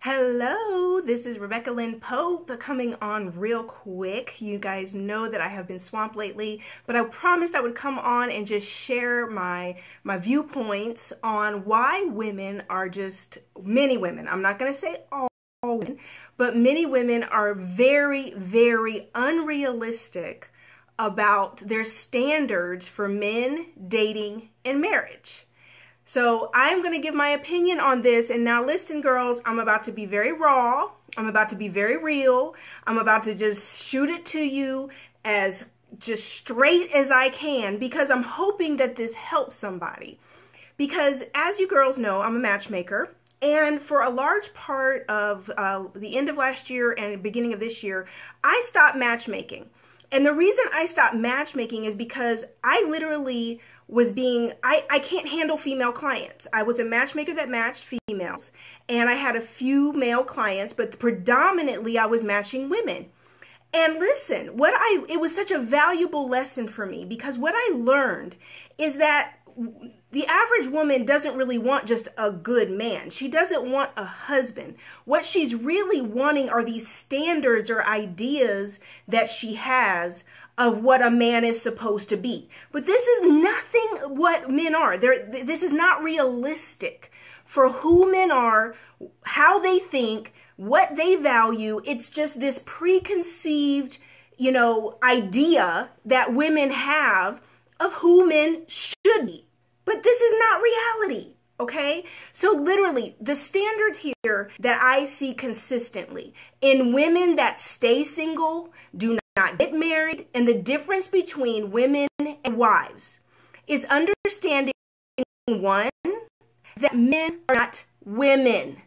Hello, this is Rebecca Lynn Pope coming on real quick. You guys know that I have been swamped lately, but I promised I would come on and just share my viewpoints on why women are many women, I'm not going to say all women, but many women are very, very unrealistic about their standards for men, dating, and marriage. So I'm going to give my opinion on this. And now listen, girls, I'm about to be very raw. I'm about to be very real. I'm about to just shoot it to you as just straight as I can because I'm hoping that this helps somebody. Because as you girls know, I'm a matchmaker. And for a large part of the end of last year and beginning of this year, I stopped matchmaking. And the reason I stopped matchmaking is because I literally I can't handle female clients. I was a matchmaker that matched females, and I had a few male clients, but predominantly I was matching women. And listen, it was such a valuable lesson for me because what I learned is that the average woman doesn't really want just a good man. She doesn't want a husband. What she's really wanting are these standards or ideas that she has of what a man is supposed to be. But this is nothing what men are. This is not realistic for who men are, how they think, what they value. It's just this preconceived, idea that women have of who men should be. But this is not reality, okay? So literally, the standards here that I see consistently in women that stay single, do not get married, and the difference between women and wives is understanding, one, that men are not women.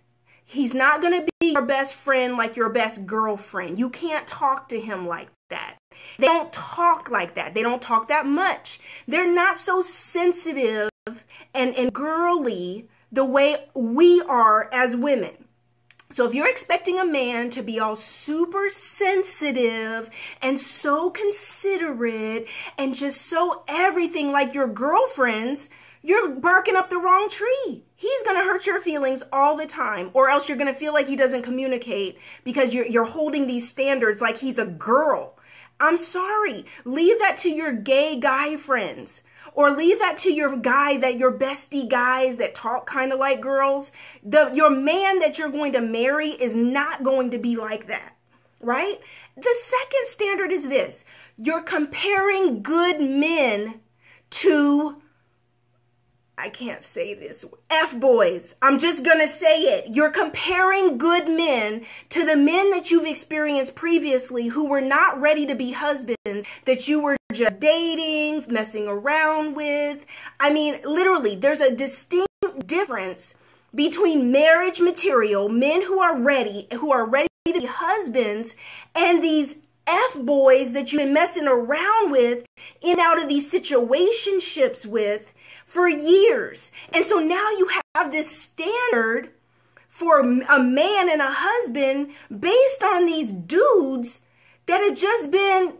He's not going to be your best friend like your best girlfriend. You can't talk to him like that. They don't talk like that. They don't talk that much. They're not so sensitive and girly the way we are as women. So if you're expecting a man to be all super sensitive and so considerate and just so everything like your girlfriends, you're barking up the wrong tree. He's going to hurt your feelings all the time, or else you're going to feel like he doesn't communicate because you're holding these standards like he's a girl. I'm sorry. Leave that to your gay guy friends. Or leave that to your bestie guys that talk kind of like girls. Your man that you're going to marry is not going to be like that, right? The second standard is this. You're comparing good men to, I can't say this, F-boys. I'm just going to say it. You're comparing good men to the men that you've experienced previously who were not ready to be husbands, that you were just dating, messing around with. I mean, literally, there's a distinct difference between marriage material, men who are ready to be husbands, and these F-boys that you've been messing around with in and out of these situationships with for years. And so now you have this standard for a man and a husband based on these dudes that have just been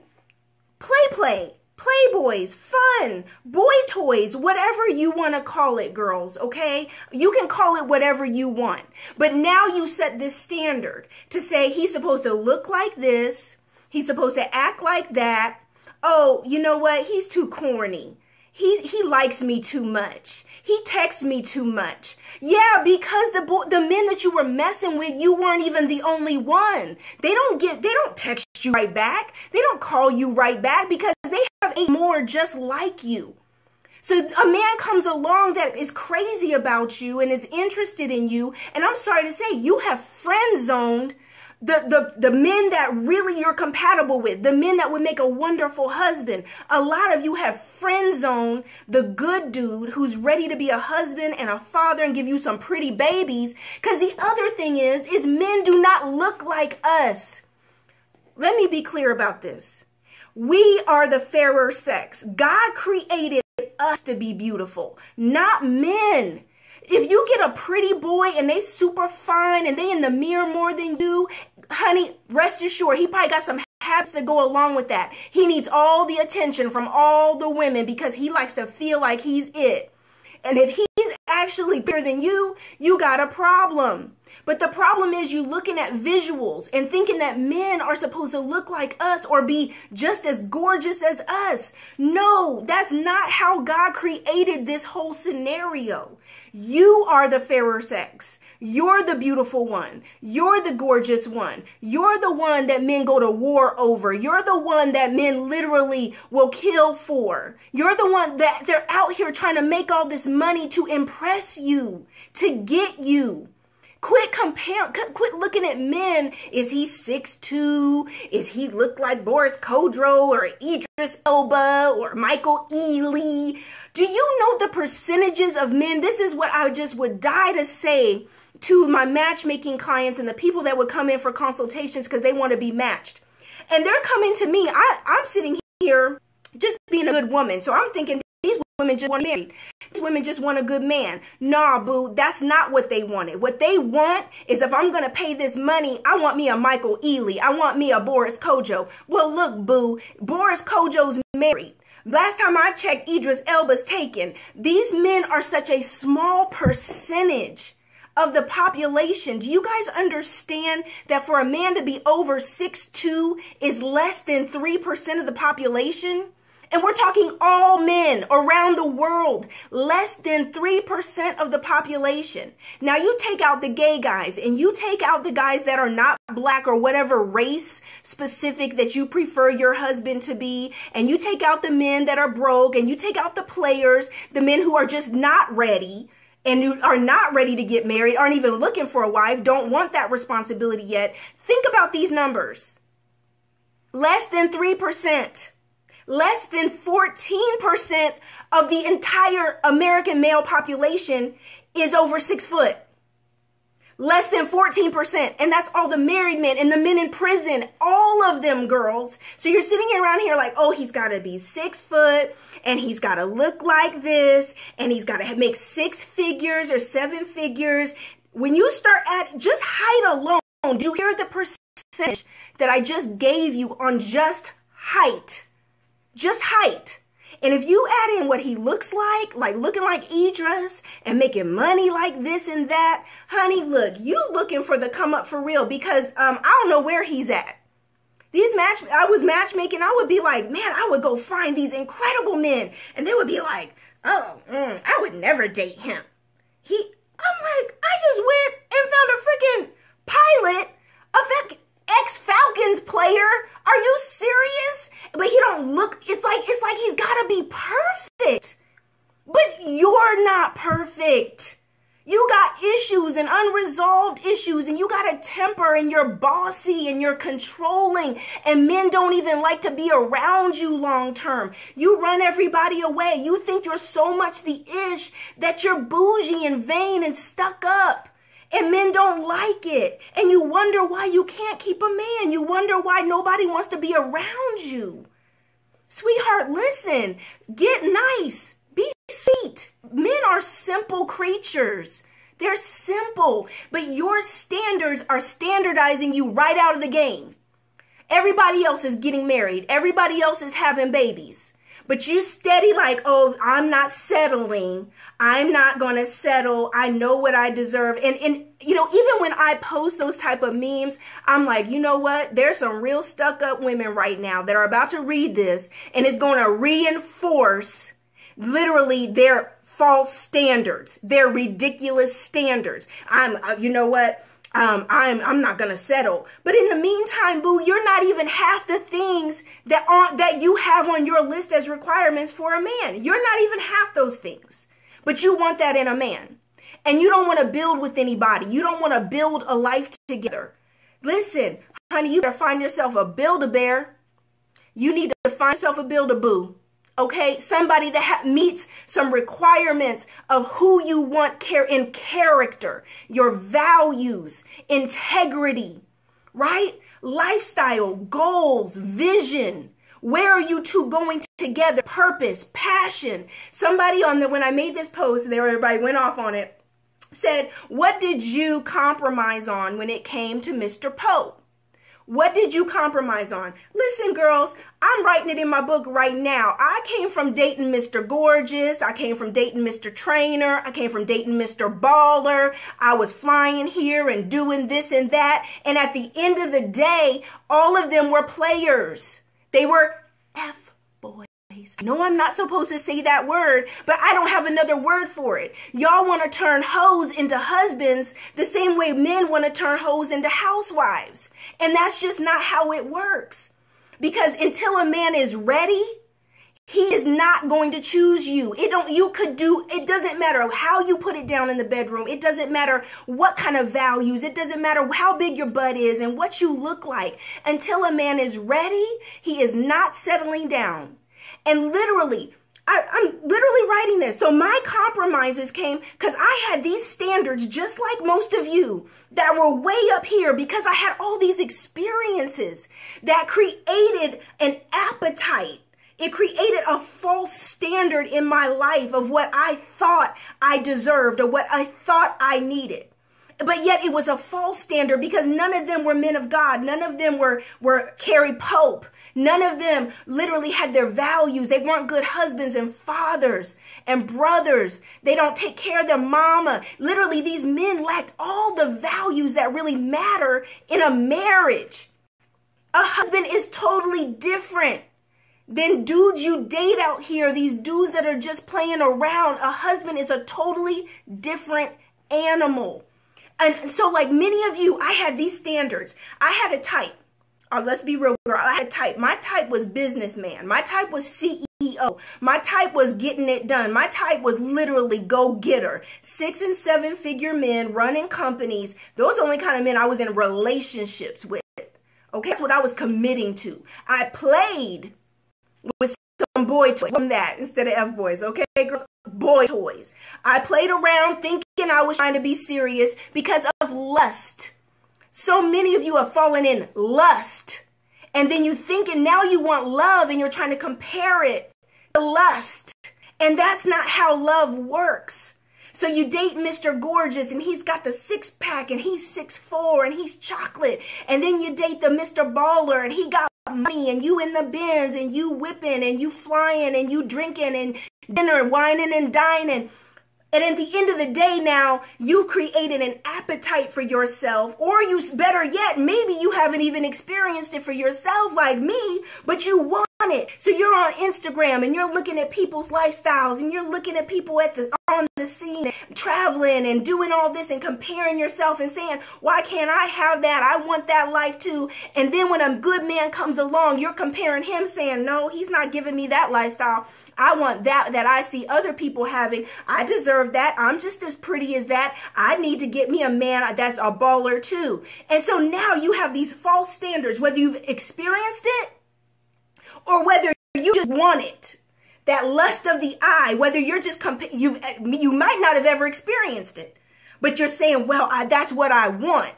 playboys, fun, boy toys, whatever you want to call it, girls, okay? You can call it whatever you want. But now you set this standard to say he's supposed to look like this, he's supposed to act like that. Oh, you know what? He's too corny. He likes me too much. He texts me too much. Yeah, because the men that you were messing with, you weren't even the only one. They don't text you right back. They don't call you right back because they have 8 more just like you. So a man comes along that is crazy about you and is interested in you, and I'm sorry to say, you have friend zoned the men that really you're compatible with, the men that would make a wonderful husband. A lot of you have friend zoned the good dude who's ready to be a husband and a father and give you some pretty babies. Because the other thing is men do not look like us. Let me be clear about this. We are the fairer sex. God created us to be beautiful, not men. If you get a pretty boy and they super fine and they in the mirror more than you, honey, rest assured, he probably got some habits that go along with that. He needs all the attention from all the women because he likes to feel like he's it. And if he's actually bigger than you, you got a problem. But the problem is you looking at visuals and thinking that men are supposed to look like us or be just as gorgeous as us. No, that's not how God created this whole scenario. You are the fairer sex. You're the beautiful one. You're the gorgeous one. You're the one that men go to war over. You're the one that men literally will kill for. You're the one that they're out here trying to make all this money to impress you, to get you. Quit looking at men. Is he 6'2"? Is he look like Boris Kodjoe or Idris Elba or Michael Ealy? Do you know the percentages of men? This is what I just would die to say to my matchmaking clients and the people that would come in for consultations because they want to be matched. And they're coming to me. I'm sitting here just being a good woman. So I'm thinking these women just want to be married. These women just want a good man. Nah, boo, that's not what they wanted. What they want is if I'm going to pay this money, I want me a Michael Ealy. I want me a Boris Kodjoe. Well, look, boo, Boris Kodjoe's married. Last time I checked, Idris Elba's taken. These men are such a small percentage of the population. Do you guys understand that for a man to be over 6'2" is less than 3% of the population? And we're talking all men around the world, less than 3% of the population. Now you take out the gay guys and you take out the guys that are not black or whatever race specific that you prefer your husband to be. And you take out the men that are broke and you take out the players, the men who are just not ready and who are not ready to get married, aren't even looking for a wife, don't want that responsibility yet. Think about these numbers. Less than 3%. Less than 14% of the entire American male population is over 6 foot. Less than 14%. And that's all the married men and the men in prison. All of them, girls. So you're sitting around here like, oh, he's got to be 6 foot and he's got to look like this and he's got to make 6 figures or 7 figures. When you start at just height alone, do you hear the percentage that I just gave you on just height? Just height. And if you add in what he looks like looking like Idris and making money like this and that, honey, look, you looking for the come up for real because I don't know where he's at. I was matchmaking, I would be like, man, I would go find these incredible men. And they would be like, oh, I would never date him. I'm like, I just went and found a freaking pilot, ex-Falcons player. Are you serious? But he don't look, it's like he's got to be perfect. But you're not perfect. You got issues and unresolved issues and you got a temper and you're bossy and you're controlling and men don't even like to be around you long term. You run everybody away. You think you're so much the ish that you're bougie and vain and stuck up. And men don't like it. And you wonder why you can't keep a man. You wonder why nobody wants to be around you. Sweetheart, listen. Get nice. Be sweet. Men are simple creatures. They're simple. But your standards are standardizing you right out of the game. Everybody else is getting married. Everybody else is having babies. But you steady like, oh, I'm not settling. I'm not going to settle. I know what I deserve. And you know, even when I post those type of memes, I'm like, you know what? There's some real stuck up women right now that are about to read this and it's going to reinforce literally their false standards, their ridiculous standards. You know what? I'm not going to settle. But in the meantime, boo, you're not even half the things that you have on your list as requirements for a man. You're not even half those things. But you want that in a man. And you don't want to build with anybody. You don't want to build a life together. Listen, honey, you better find yourself a Build-A-Bear. You need to find yourself a Build-A-Boo. Okay, somebody that meets some requirements of who you want in character, your values, integrity, right? Lifestyle, goals, vision. Where are you two going together? Purpose, passion. Somebody when I made this post, everybody went off on it, said, what did you compromise on when it came to Mr. Poe? What did you compromise on? Listen, girls, I'm writing it in my book right now. I came from dating Mr. Gorgeous. I came from dating Mr. Trainer. I came from dating Mr. Baller. I was flying here and doing this and that. And at the end of the day, all of them were players. They were F-boys. I know I'm not supposed to say that word, but I don't have another word for it. Y'all want to turn hoes into husbands the same way men want to turn hoes into housewives. And that's just not how it works. Because until a man is ready, he is not going to choose you. It doesn't matter how you put it down in the bedroom. It doesn't matter what kind of values. It doesn't matter how big your butt is and what you look like. Until a man is ready, he is not settling down. And literally, I'm literally writing this. So my compromises came because I had these standards, just like most of you, that were way up here because I had all these experiences that created an appetite. It created a false standard in my life of what I thought I deserved or what I thought I needed. But yet it was a false standard because none of them were men of God. None of them were Carrie Pope. None of them literally had their values. They weren't good husbands and fathers and brothers. They don't take care of their mama. Literally, these men lacked all the values that really matter in a marriage. A husband is totally different than dudes you date out here. These dudes that are just playing around. A husband is a totally different animal. And so like many of you, I had these standards. I had a type. Let's be real, girl. I had a type. My type was businessman. My type was CEO. My type was getting it done. My type was literally go-getter. 6- and 7-figure men running companies. Those are the only kind of men I was in relationships with. Okay, that's what I was committing to. I played with some boy toys from that instead of F-boys. Okay, girls? Boy toys. I played around thinking I was trying to be serious because of lust. So many of you have fallen in lust. And then you think and now you want love and you're trying to compare it to lust. And that's not how love works. So you date Mr. Gorgeous and he's got the 6-pack and he's 6'4" and he's chocolate. And then you date the Mr. Baller and he got money and you in the Benz and you whipping and you flying and you drinking and dinner, whining and dining. And at the end of the day now, you created an appetite for yourself, or you, better yet, maybe you haven't even experienced it for yourself like me, but you want it. So you're on Instagram and you're looking at people's lifestyles and you're looking at people on the scene, traveling and doing all this and comparing yourself and saying, why can't I have that? I want that life too. And then when a good man comes along, you're comparing him saying, no, he's not giving me that lifestyle. I want that I see other people having. I deserve that. I'm just as pretty as that. I need to get me a man that's a baller too. And so now you have these false standards, whether you've experienced it or whether you just want it. That lust of the eye, whether you're just, you might not have ever experienced it, but you're saying, well, that's what I want.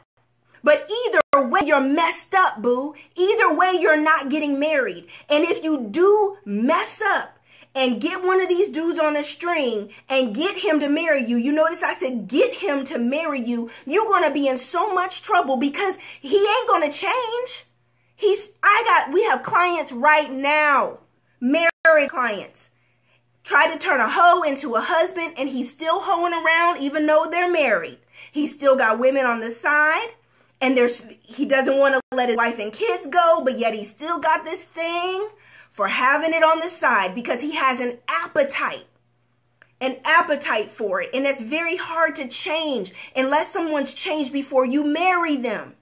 But either way, you're messed up, boo. Either way, you're not getting married. And if you do mess up, and get one of these dudes on a string and get him to marry you. You notice I said get him to marry you. You're going to be in so much trouble because he ain't going to change. We have clients right now, married clients, try to turn a hoe into a husband and he's still hoeing around even though they're married. He's still got women on the side and he doesn't want to let his wife and kids go, but yet he's still got this thing for having it on the side because he has an appetite for it. And it's very hard to change unless someone's changed before you marry them.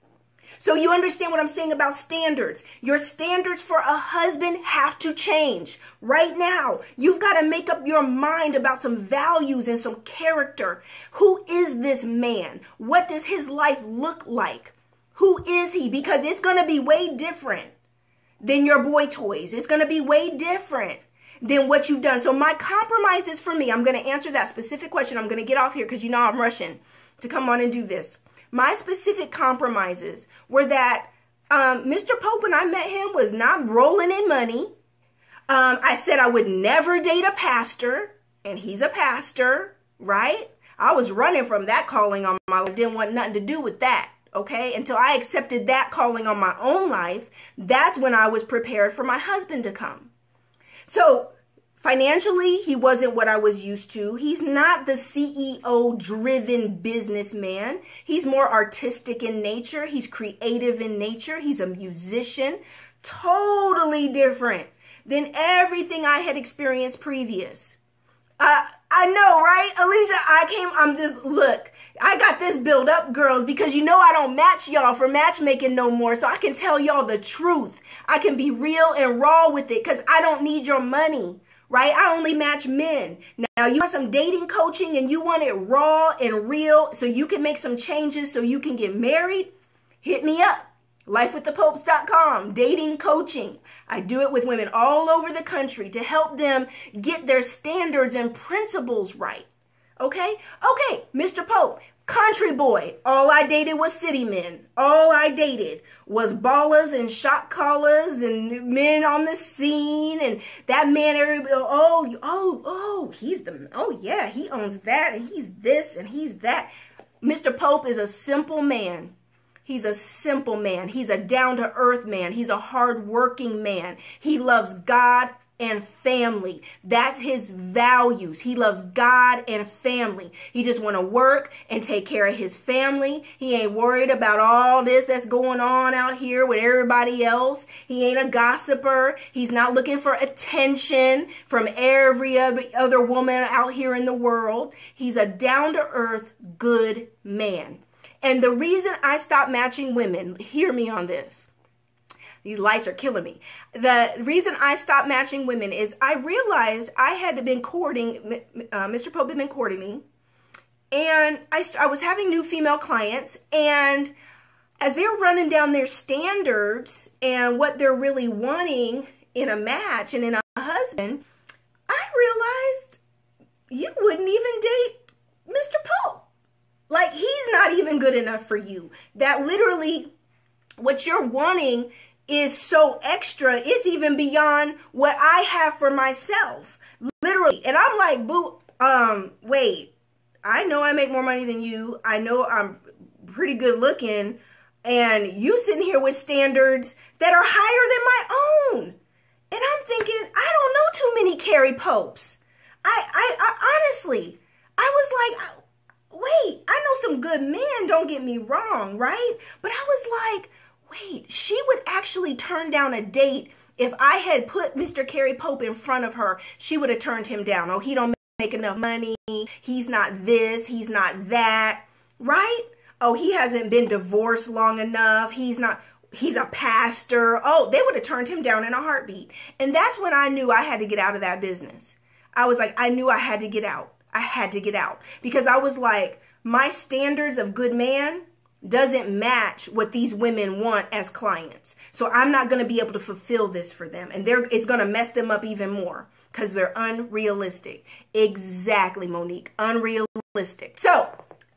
So you understand what I'm saying about standards. Your standards for a husband have to change. Right now, you've got to make up your mind about some values and some character. Who is this man? What does his life look like? Who is he? Because it's going to be way different than your boy toys. It's going to be way different than what you've done. So my compromises for me, I'm going to answer that specific question. I'm going to get off here because you know I'm rushing to come on and do this. My specific compromises were that Mr. Pope, when I met him, was not rolling in money. I said I would never date a pastor, and he's a pastor, right? I was running from that calling on my life. Didn't want nothing to do with that. okay? Until I accepted that calling on my own life, that's when I was prepared for my husband to come. So financially, he wasn't what I was used to. He's not the CEO-driven businessman. He's more artistic in nature. He's creative in nature. He's a musician. Totally different than everything I had experienced previous. I know, right? Alicia, look, I got this build up, girls, because you know I don't match y'all for matchmaking no more, so I can tell y'all the truth. I can be real and raw with it because I don't need your money, right? I only match men. Now, you want some dating coaching and you want it raw and real so you can make some changes so you can get married? Hit me up. LifeWithThePopes.com, dating coaching. I do it with women all over the country to help them get their standards and principles right. Okay? Okay, Mr. Pope, country boy. All I dated was city men. All I dated was ballers and shot callers and men on the scene. And that man, everybody, yeah, he owns that and he's this and he's that. Mr. Pope is a simple man. He's a simple man. He's a down-to-earth man. He's a hard-working man. He loves God and family. That's his values. He loves God and family. He just want to work and take care of his family. He ain't worried about all this that's going on out here with everybody else. He ain't a gossiper. He's not looking for attention from every other woman out here in the world. He's a down-to-earth, good man. And the reason I stopped matching women, hear me on this. These lights are killing me. The reason I stopped matching women is I realized I had been courting, Mr. Pope had been courting me. And I was having new female clients. And as they're running down their standards and what they're really wanting in a match and in a husband, I realized you wouldn't even date Mr. Pope. Like, he's not even good enough for you. That literally, what you're wanting is so extra. It's even beyond what I have for myself. Literally. And I'm like, boo, wait, I know I make more money than you. I know I'm pretty good looking. And you sitting here with standards that are higher than my own. And I'm thinking, I don't know too many Carrie Popes. I honestly, I was like, wait, I know some good men, don't get me wrong, right? But I was like, wait, she would actually turn down a date if I had put Mr. Carrie Pope in front of her. She would have turned him down. Oh, he don't make enough money. He's not this. He's not that, right? Oh, he hasn't been divorced long enough. He's a pastor. Oh, they would have turned him down in a heartbeat. And that's when I knew I had to get out of that business. I was like, I knew I had to get out. I had to get out because I was like, my standards of good man doesn't match what these women want as clients. So I'm not going to be able to fulfill this for them. And it's going to mess them up even more because they're unrealistic. Exactly, Monique. Unrealistic. So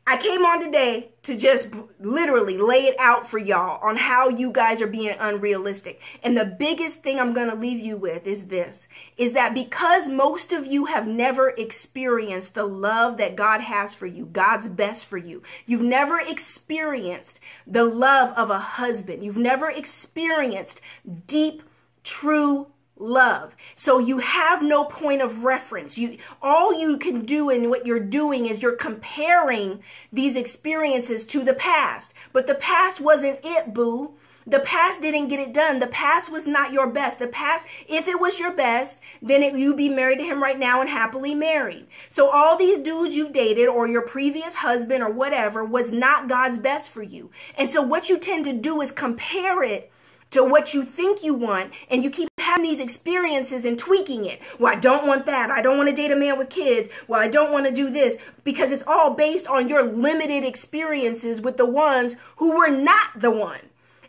I came on today to just literally lay it out for y'all on how you guys are being unrealistic. And the biggest thing I'm going to leave you with is this, is that because most of you have never experienced the love that God has for you, God's best for you. You've never experienced the love of a husband. You've never experienced deep, true love. So you have no point of reference. All you can do in what you're doing is you're comparing these experiences to the past. But the past wasn't it, boo. The past didn't get it done. The past was not your best. The past, if it was your best, then you'd be married to him right now and happily married. So all these dudes you've dated or your previous husband or whatever was not God's best for you. And so what you tend to do is compare it to what you think you want, and you keep having these experiences and tweaking it. Well, I don't want that. I don't want to date a man with kids. Well, I don't want to do this, because it's all based on your limited experiences with the ones who were not the one.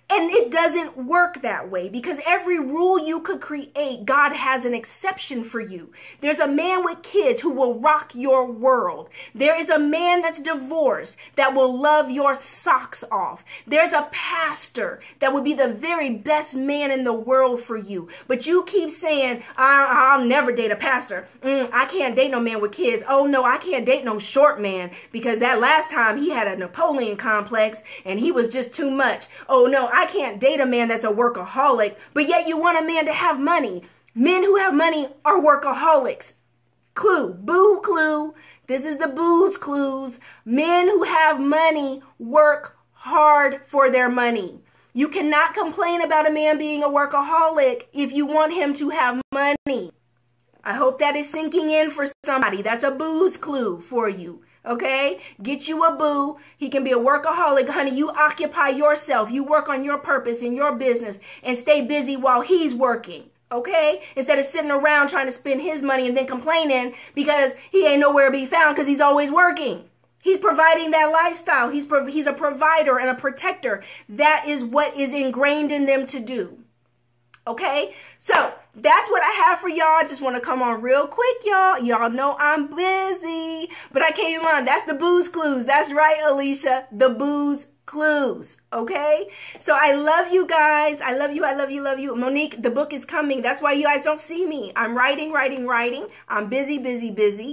And it doesn't work that way, because every rule you could create, God has an exception for you. There's a man with kids who will rock your world. There is a man that's divorced that will love your socks off. There's a pastor that would be the very best man in the world for you. But you keep saying, I'll never date a pastor. I can't date no man with kids. Oh no, I can't date no short man, because that last time he had a Napoleon complex and he was just too much. Oh no, I can't date a man that's a workaholic, but yet you want a man to have money. Men who have money are workaholics. Clue, boo clue. This is the booze clues. Men who have money work hard for their money. You cannot complain about a man being a workaholic if you want him to have money. I hope that is sinking in for somebody. That's a booze clue for you. Okay? Get you a boo. He can be a workaholic. Honey, you occupy yourself. You work on your purpose in your business and stay busy while he's working. Okay? Instead of sitting around trying to spend his money and then complaining because he ain't nowhere to be found because he's always working. He's providing that lifestyle. He's a provider and a protector. That is what is ingrained in them to do. Okay? So that's what I have for y'all. I just want to come on real quick, y'all. Y'all know I'm busy, but I came on. That's the booze clues. That's right, Alicia. The booze clues. Okay? So I love you guys. I love you. I love you. Love you. Monique, the book is coming. That's why you guys don't see me. I'm writing. I'm busy.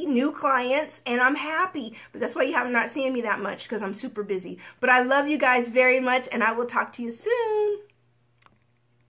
New clients, and I'm happy. But that's why you have not seen me that much, because I'm super busy. But I love you guys very much, and I will talk to you soon.